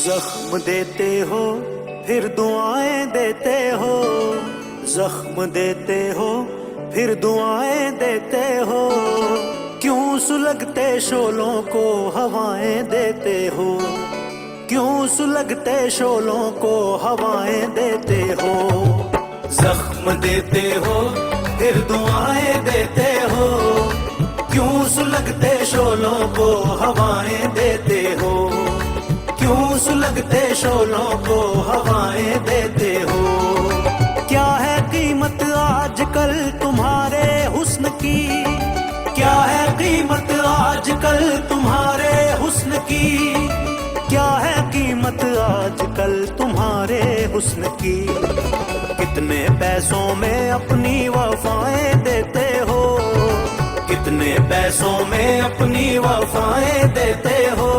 जख्म देते हो फिर दुआएं देते हो, जख्म देते हो फिर दुआएं देते हो। क्यों सुलगते शोलों को हवाएं देते हो, क्यों सुलगते शोलों को हवाएं देते हो। जख्म देते हो फिर दुआएं देते हो, क्यों सुलगते शोलों को हवाएं देते हो, क्यों सुलगते शोलों को हवाएं देते हो। क्या है कीमत आजकल तुम्हारे हुस्न की, क्या है कीमत आजकल तुम्हारे हुस्न की, क्या है कीमत आजकल तुम्हारे हुस्न की। कितने पैसों में अपनी वफाएं देते हो, कितने पैसों में अपनी वफाएं देते हो।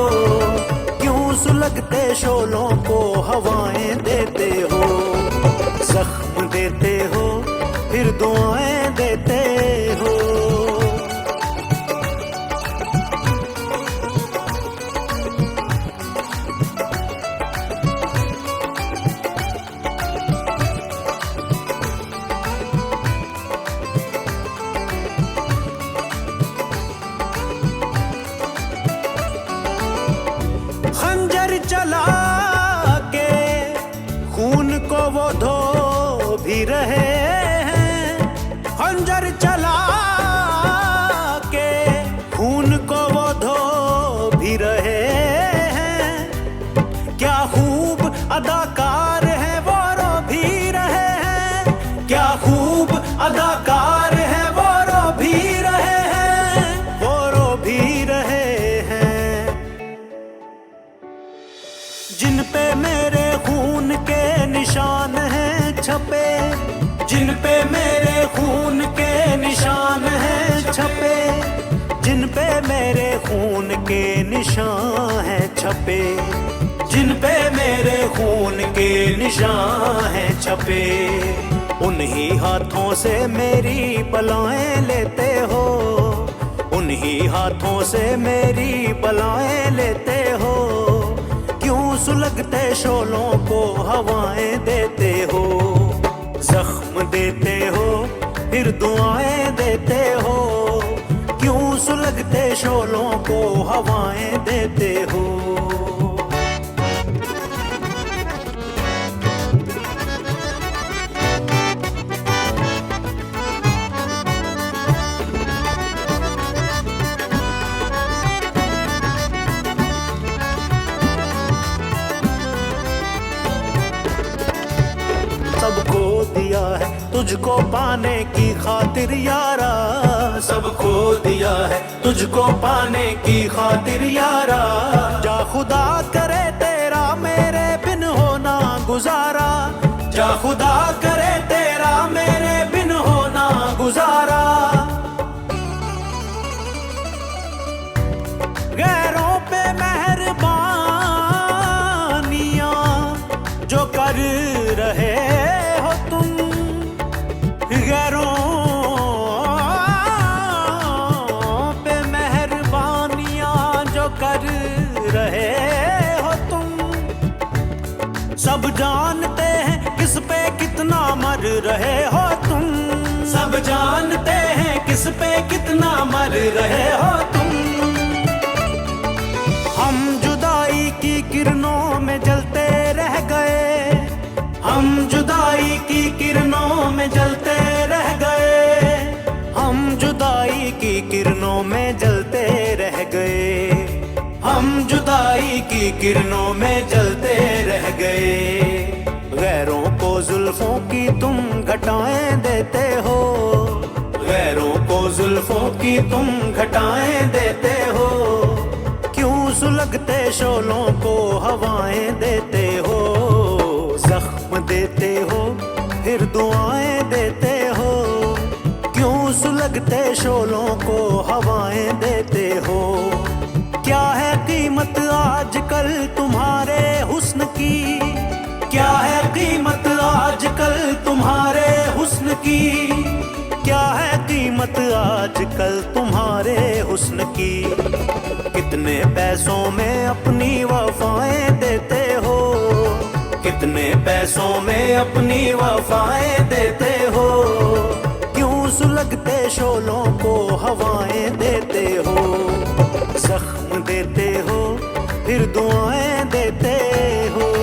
क्यों सुलगते शोलों को हवाएं देते हो। जख्म देते हो फिर दुआएं देते हो। खंजर चला के खून को वो धो भी रहे हैं, खंजर चला के खून को वो धो भी रहे हैं। क्या खूब अदाकार है वो रो भी रहे हैं, क्या खूब अदाकार है वो रो भी रहे हैं, वो रो भी रहे हैं। जिन पे मेरे खून के निशान हैं छपे, जिन पे मेरे खून के निशान हैं छपे, जिन पे मेरे खून के निशान हैं छपे, जिन पे मेरे खून के निशान हैं छपे। उन्हीं हाथों से मेरी बलाएं लेते हो, उन्हीं हाथों से मेरी बलाएं लेते हो। क्यों सुलगते शोलों को हवाएं देते हो। जख्म देते हो फिर दुआएं देते हो, क्यों सुलगते शोलों को हवाएं देते हो। सबको दिया है तुझको पाने की खातिर यारा, सबको दिया है तुझको पाने की खातिर यारा। जा खुदा करे तेरा मेरे बिन होना गुजारा, जा खुदा करे तेरा मेरे बिन होना गुजारा। गैरों पे मेहरबानियां जो कर रहे हो तुम, गैरों पे मेहरबानियां जो कर रहे हो तुम। सब जानते हैं किस पे कितना मर रहे हो तुम, सब जानते हैं किस पे कितना मर रहे हो तुम। हम जुदाई की किरणों में जलते रह गए, हम जुदाई की किरणों में जलते रह गए, हम जुदाई की किरणों में जलते रह गए, हम जुदाई की किरणों में जलते रह गए। गैरों को जुल्फों की तुम घटाएं देते हो, गैरों को जुल्फों की तुम घटाएं देते हो। क्यों सुलगते शोलों को हवाएं देते हो। जख्म देते हो फिर दुआएं देते हो, क्यों सुलगते शोलों को हवाएं देते हो। क्या है कीमत आजकल तुम्हारे हुस्न की, क्या है कीमत आजकल तुम्हारे हुस्न की, क्या है कीमत आजकल तुम्हारे हुस्न की। कितने पैसों में अपनी वफाएं देते पैसों में अपनी वफाएं देते हो, क्यों सुलगते शोलों को हवाएं देते हो। जख्म देते हो फिर दुआएं देते हो।